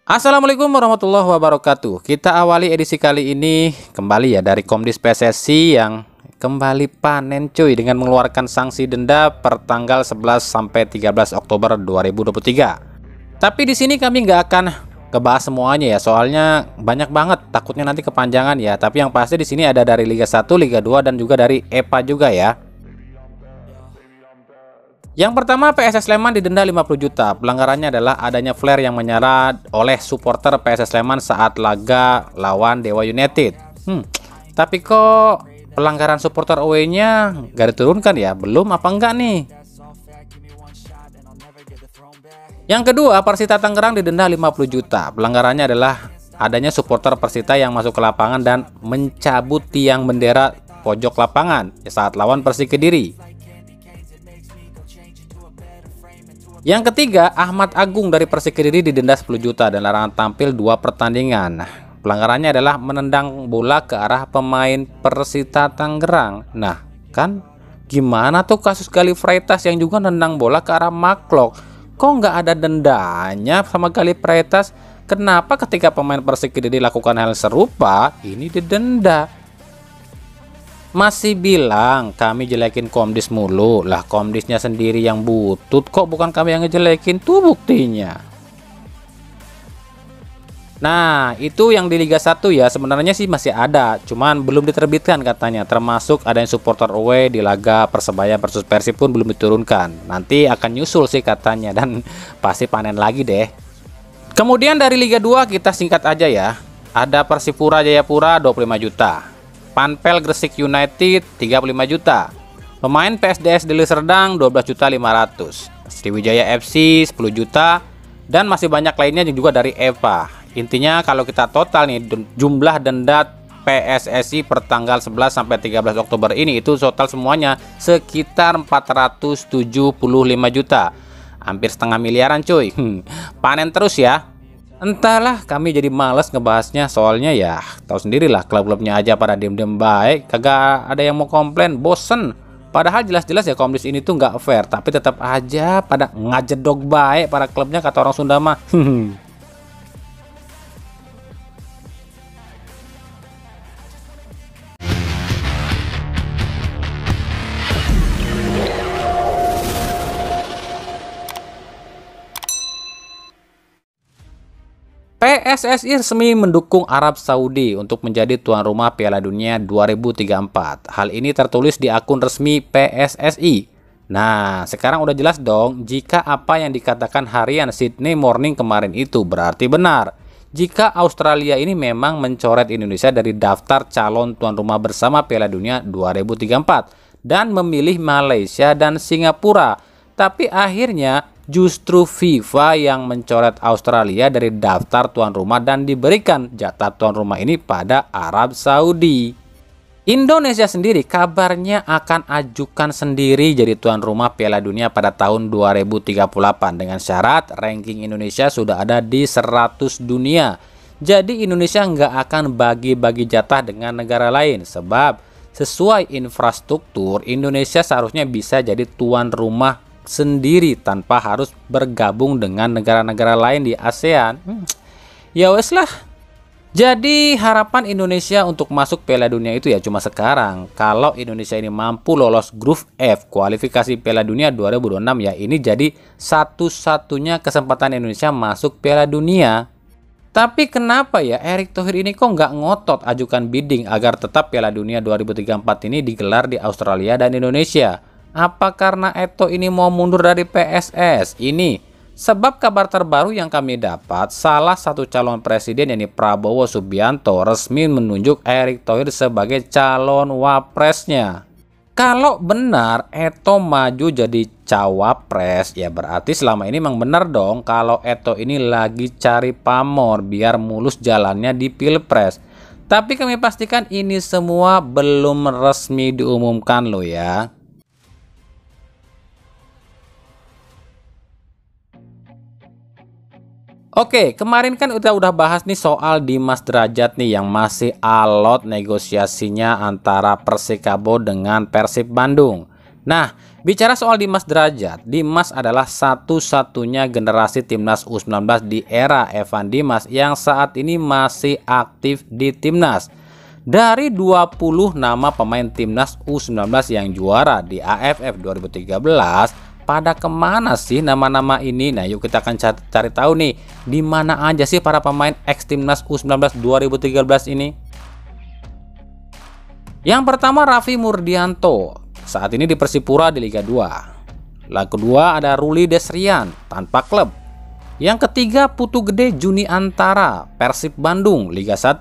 Assalamualaikum warahmatullahi wabarakatuh. Kita awali edisi kali ini kembali ya dari Komdis PSSI yang kembali panen cuy dengan mengeluarkan sanksi denda per tanggal 11 sampai 13 Oktober 2023. Tapi di sini kami nggak akan ngebahas semuanya ya, soalnya banyak banget, takutnya nanti kepanjangan ya. Tapi yang pasti di sini ada dari Liga 1, Liga 2 dan juga dari EPA juga ya. Yang pertama, PSS Sleman didenda 50 juta. Pelanggarannya adalah adanya flare yang menyala oleh supporter PSS Sleman saat laga lawan Dewa United. Tapi kok pelanggaran supporter away-nya gak diturunkan ya? Belum apa enggak nih? Yang kedua, Persita Tangerang didenda 50 juta. Pelanggarannya adalah adanya supporter Persita yang masuk ke lapangan dan mencabut tiang bendera pojok lapangan saat lawan Persik Kediri. Yang ketiga, Ahmad Agung dari Persik Kediri didenda 10 juta dan larangan tampil 2 pertandingan. Pelanggarannya adalah menendang bola ke arah pemain Persita Tangerang. Nah, kan gimana tuh kasus Gali Freitas yang juga nendang bola ke arah Maklok? Kok nggak ada dendanya sama Gali Freitas? Kenapa ketika pemain Persik Kediri lakukan hal serupa, ini didenda? Masih bilang kami jelekin Komdis mulu. Lah Komdisnya sendiri yang butut, kok bukan kami yang ngejelekin, tuh buktinya. Nah, itu yang di Liga 1 ya, sebenarnya sih masih ada, cuman belum diterbitkan katanya. Termasuk adanya supporter away di laga Persebaya versus Persib pun belum diturunkan. Nanti akan nyusul sih katanya, dan pasti panen lagi deh. Kemudian dari Liga 2 kita singkat aja ya. Ada Persipura Jayapura 25 juta. Panpel Gresik United 35 juta. Pemain PSDS Deli Serdang 12.500.000. Sriwijaya FC 10 juta dan masih banyak lainnya juga dari EVA. Intinya kalau kita total nih jumlah denda PSSI per tanggal 11 sampai 13 Oktober ini itu total semuanya sekitar 475 juta. Hampir setengah miliaran cuy. Panen terus ya. Entahlah, kami jadi males ngebahasnya, soalnya ya tahu sendirilah, klub-klubnya aja pada diem-diem baik, kagak ada yang mau komplain, bosen. Padahal jelas-jelas ya Komdis ini tuh nggak fair, tapi tetap aja pada ngajedog baik para klubnya, kata orang Sunda mah. PSSI resmi mendukung Arab Saudi untuk menjadi tuan rumah Piala Dunia 2034. Hal ini tertulis di akun resmi PSSI. Nah, sekarang udah jelas dong jika apa yang dikatakan harian Sydney Morning kemarin itu berarti benar. Jika Australia ini memang mencoret Indonesia dari daftar calon tuan rumah bersama Piala Dunia 2034 dan memilih Malaysia dan Singapura. Tapi akhirnya justru FIFA yang mencoret Australia dari daftar tuan rumah dan diberikan jatah tuan rumah ini pada Arab Saudi. Indonesia sendiri kabarnya akan ajukan sendiri jadi tuan rumah Piala Dunia pada tahun 2038 dengan syarat ranking Indonesia sudah ada di 100 dunia. Jadi Indonesia nggak akan bagi-bagi jatah dengan negara lain, sebab sesuai infrastruktur Indonesia seharusnya bisa jadi tuan rumah sendiri tanpa harus bergabung dengan negara-negara lain di ASEAN. Ya wes lah. Jadi harapan Indonesia untuk masuk Piala Dunia itu ya cuma sekarang. Kalau Indonesia ini mampu lolos grup F kualifikasi Piala Dunia 2026 ya, ini jadi satu-satunya kesempatan Indonesia masuk Piala Dunia. Tapi kenapa ya Erick Thohir ini kok nggak ngotot ajukan bidding agar tetap Piala Dunia 2034 ini digelar di Australia dan Indonesia? Apa karena Eto'o ini mau mundur dari PSS? Ini sebab kabar terbaru yang kami dapat, salah satu calon presiden yakni Prabowo Subianto resmi menunjuk Erick Thohir sebagai calon wapresnya. Kalau benar Eto'o maju jadi cawapres, ya berarti selama ini memang benar dong kalau Eto'o ini lagi cari pamor biar mulus jalannya di Pilpres. Tapi kami pastikan ini semua belum resmi diumumkan loh ya. Oke, kemarin kan udah bahas nih soal Dimas Derajat nih yang masih alot negosiasinya antara Persikabo dengan Persib Bandung. Nah, Bicara soal Dimas Derajat, Dimas adalah satu-satunya generasi timnas U19 di era Evan Dimas yang saat ini masih aktif di timnas. Dari 20 nama pemain timnas U19 yang juara di AFF 2013, pada kemana sih nama-nama ini? Nah, yuk kita akan cari tahu nih, di mana aja sih para pemain ex timnas U19 2013 ini? Yang pertama Raffi Murdianto, saat ini di Persipura di Liga 2. Lalu kedua ada Ruli Desrian tanpa klub. Yang ketiga Putu Gede Juni Antara, Persib Bandung Liga 1.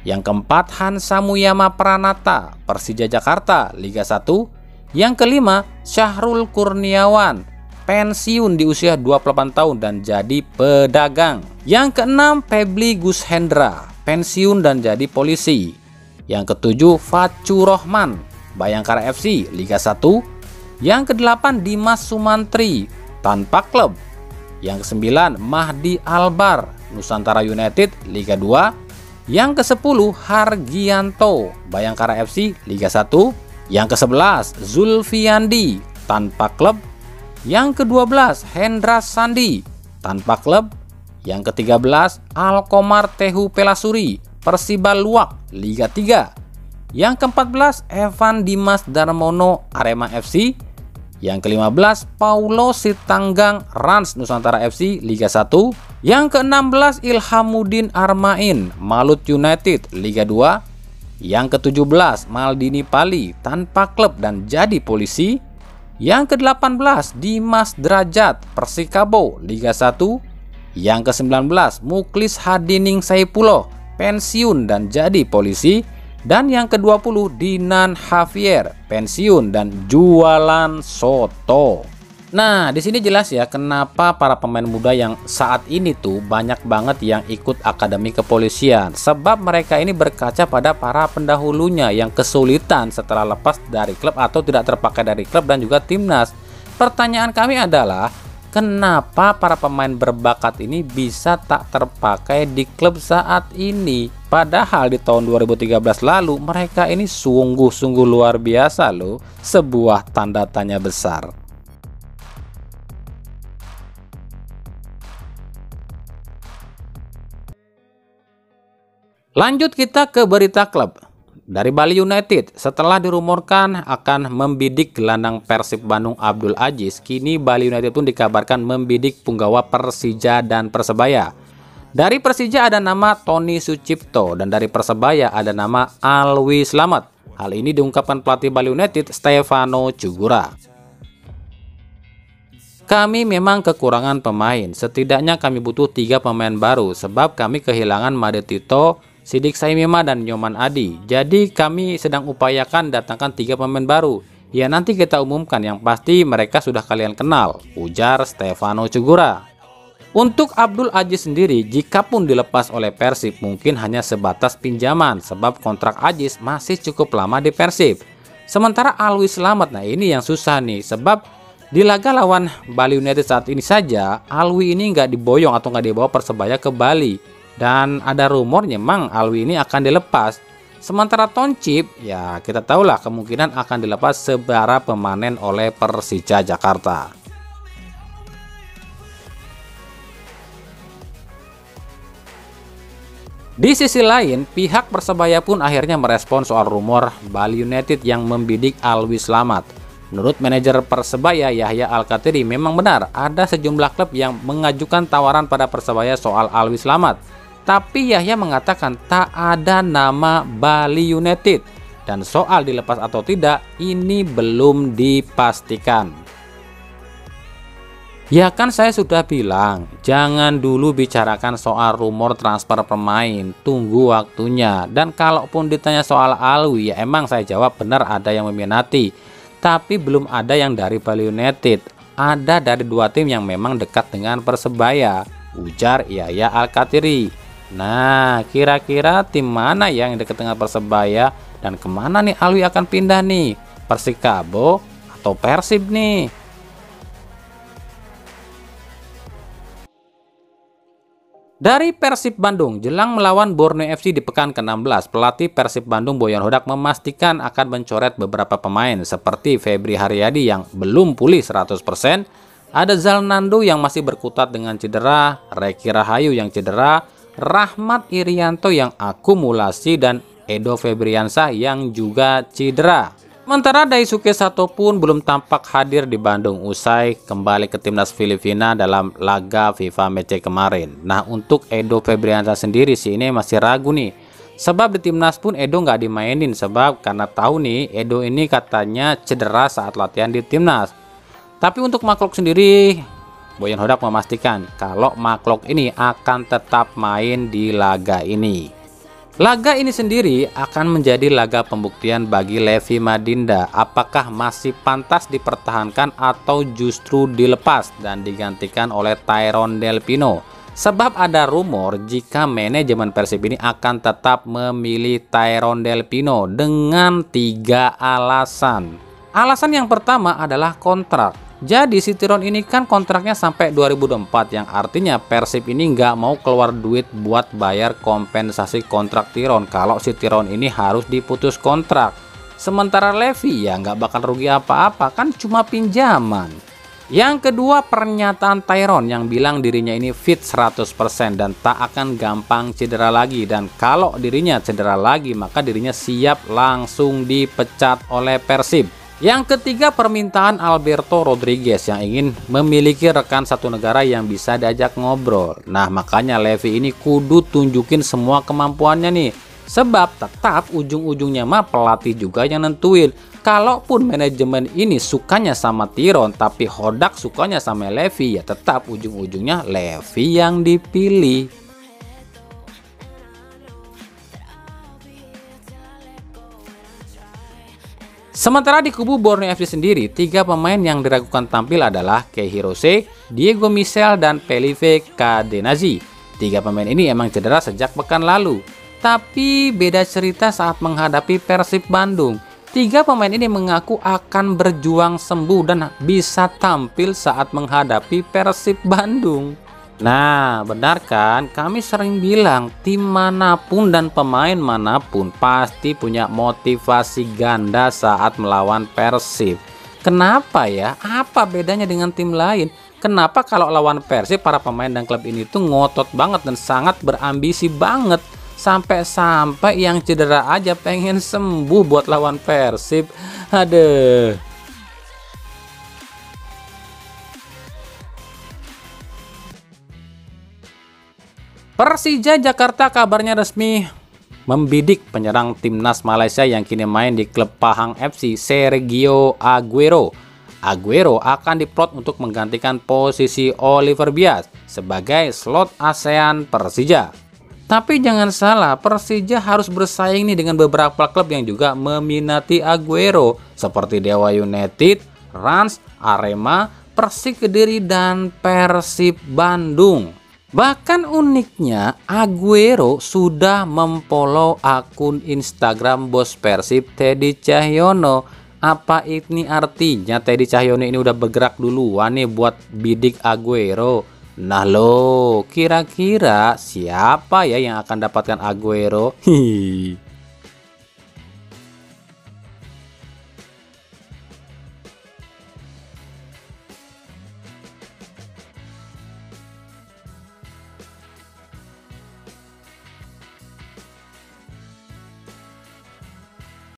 Yang keempat Hansa Muyama Pranata, Persija Jakarta Liga 1. Yang kelima Syahrul Kurniawan, pensiun di usia 28 tahun dan jadi pedagang. Yang keenam Febri Gus Hendra, pensiun dan jadi polisi. Yang ketujuh Facu Rohman, Bayangkara FC Liga 1. Yang kedelapan Dimas Sumantri tanpa klub. Yang kesembilan Mahdi Albar, Nusantara United Liga 2. Yang ke-10 Hargianto, Bayangkara FC Liga 1. Yang ke-11 Zulfiandi tanpa klub. Yang ke-12 Hendra Sandi tanpa klub. Yang ke-13 Alkomar Tehu Pelasuri, Persiba Luwak Liga 3. Yang ke-14 Evan Dimas Darmono, Arema FC. Yang ke-15 Paulo Sitanggang, Rans Nusantara FC Liga 1. Yang ke-16 Ilhamuddin Armain, Malut United Liga 2. Yang ke-17 Maldini Pali tanpa klub dan jadi polisi. Yang ke-18 Dimas Derajat, Persikabo Liga 1. Yang ke-19 Muklis Hadining Saipuloh, pensiun dan jadi polisi. Dan yang ke-20 Dinan Javier, pensiun dan jualan soto. Nah, di sini jelas ya kenapa para pemain muda yang saat ini tuh banyak banget yang ikut akademi kepolisian. Sebab mereka ini berkaca pada para pendahulunya yang kesulitan setelah lepas dari klub atau tidak terpakai dari klub dan juga timnas. Pertanyaan kami adalah, kenapa para pemain berbakat ini bisa tak terpakai di klub saat ini? Padahal di tahun 2013 lalu mereka ini sungguh-sungguh luar biasa loh. Sebuah tanda tanya besar. Lanjut kita ke berita klub. Dari Bali United, setelah dirumorkan akan membidik gelandang Persib Bandung Abdul Aziz, kini Bali United pun dikabarkan membidik punggawa Persija dan Persebaya. Dari Persija ada nama Tony Sucipto dan dari Persebaya ada nama Alwi Slamet. Hal ini diungkapkan pelatih Bali United Stefano Cugura. Kami memang kekurangan pemain, setidaknya kami butuh 3 pemain baru sebab kami kehilangan Made Tito, Sidik Saimima dan Nyoman Adi. Jadi kami sedang upayakan datangkan 3 pemain baru. Ya nanti kita umumkan, yang pasti mereka sudah kalian kenal, ujar Stefano Cugura. Untuk Abdul Aziz sendiri, jika pun dilepas oleh Persib mungkin hanya sebatas pinjaman sebab kontrak Aziz masih cukup lama di Persib. Sementara Alwi Slamet, nah ini yang susah nih sebab di laga lawan Bali United saat ini saja Alwi ini nggak diboyong atau nggak dibawa Persebaya ke Bali. Dan ada rumor memang Alwi ini akan dilepas. Sementara Toncip, ya kita tahulah kemungkinan akan dilepas sebara pemanen oleh Persija Jakarta. Di sisi lain, pihak Persebaya pun akhirnya merespon soal rumor Bali United yang membidik Alwi Slamet. Menurut manajer Persebaya Yahya Al-Katiri, memang benar ada sejumlah klub yang mengajukan tawaran pada Persebaya soal Alwi Slamet. Tapi Yahya mengatakan tak ada nama Bali United dan soal dilepas atau tidak ini belum dipastikan. Ya kan saya sudah bilang, jangan dulu bicarakan soal rumor transfer pemain, tunggu waktunya. Dan kalaupun ditanya soal Alwi, ya emang saya jawab benar ada yang meminati. Tapi belum ada yang dari Bali United, ada dari 2 tim yang memang dekat dengan Persebaya, ujar Yahya Al-Katiri. Nah, kira-kira tim mana yang dekat dengan Persebaya dan kemana nih Alwi akan pindah nih? Persikabo atau Persib nih? Dari Persib Bandung, jelang melawan Borneo FC di pekan ke-16, pelatih Persib Bandung Boyan Hodak memastikan akan mencoret beberapa pemain seperti Febri Haryadi yang belum pulih 100%, ada Zalnando yang masih berkutat dengan cedera, Reki Rahayu yang cedera, Rahmat Irianto yang akumulasi, dan Edo Febriansyah yang juga cedera. Sementara Daisuke Sato pun belum tampak hadir di Bandung usai kembali ke timnas Filipina dalam laga FIFA Match kemarin. Nah, untuk Edo Febriansyah sendiri sih ini masih ragu nih. Sebab di timnas pun Edo nggak dimainin sebab karena tahu nih Edo ini katanya cedera saat latihan di timnas. Tapi untuk Maklok sendiri, Boyan Hodak memastikan kalau Maklok ini akan tetap main di laga ini. Laga ini sendiri akan menjadi laga pembuktian bagi Levi Madinda apakah masih pantas dipertahankan atau justru dilepas dan digantikan oleh Tyrone Del Pino. Sebab ada rumor jika manajemen Persib ini akan tetap memilih Tyrone Del Pino dengan 3 alasan. Alasan yang pertama adalah kontrak. Jadi si Tyrone ini kan kontraknya sampai 2024 yang artinya Persib ini nggak mau keluar duit buat bayar kompensasi kontrak Tyrone kalau si Tyrone ini harus diputus kontrak. Sementara Levi ya nggak bakal rugi apa-apa kan cuma pinjaman. Yang kedua pernyataan Tyrone yang bilang dirinya ini fit 100% dan tak akan gampang cedera lagi dan kalau dirinya cedera lagi maka dirinya siap langsung dipecat oleh Persib. Yang ketiga permintaan Alberto Rodriguez yang ingin memiliki rekan satu negara yang bisa diajak ngobrol. Nah makanya Levi ini kudu tunjukin semua kemampuannya nih. Sebab tetap ujung-ujungnya mah pelatih juga yang nentuin. Kalaupun manajemen ini sukanya sama Tyrone tapi Hodak sukanya sama Levi ya tetap ujung-ujungnya Levi yang dipilih. Sementara di kubu Borneo FC sendiri, 3 pemain yang diragukan tampil adalah Kei Hirose, Diego Michel, dan Felipe Cadenazi. 3 pemain ini emang cedera sejak pekan lalu. Tapi beda cerita saat menghadapi Persib Bandung. 3 pemain ini mengaku akan berjuang sembuh dan bisa tampil saat menghadapi Persib Bandung. Nah, benar kan? Kami sering bilang tim manapun dan pemain manapun pasti punya motivasi ganda saat melawan Persib. Kenapa ya? Apa bedanya dengan tim lain? Kenapa kalau lawan Persib para pemain dan klub ini tuh ngotot banget dan sangat berambisi banget? Sampai-sampai yang cedera aja pengen sembuh buat lawan Persib. Aduh. Persija Jakarta kabarnya resmi membidik penyerang timnas Malaysia yang kini main di klub Pahang FC, Sergio Aguero. Aguero akan diplot untuk menggantikan posisi Oliver Bias sebagai slot ASEAN Persija. Tapi jangan salah, Persija harus bersaing nih dengan beberapa klub yang juga meminati Aguero seperti Dewa United, Rans, Arema, Persik Kediri, dan Persib Bandung. Bahkan uniknya Aguero sudah memfollow akun Instagram bos Persib Teddy Cahyono. Apa ini artinya Teddy Cahyono ini udah bergerak duluan nih buat bidik Aguero? Nah lo, kira-kira siapa ya yang akan dapatkan Aguero? Hihi.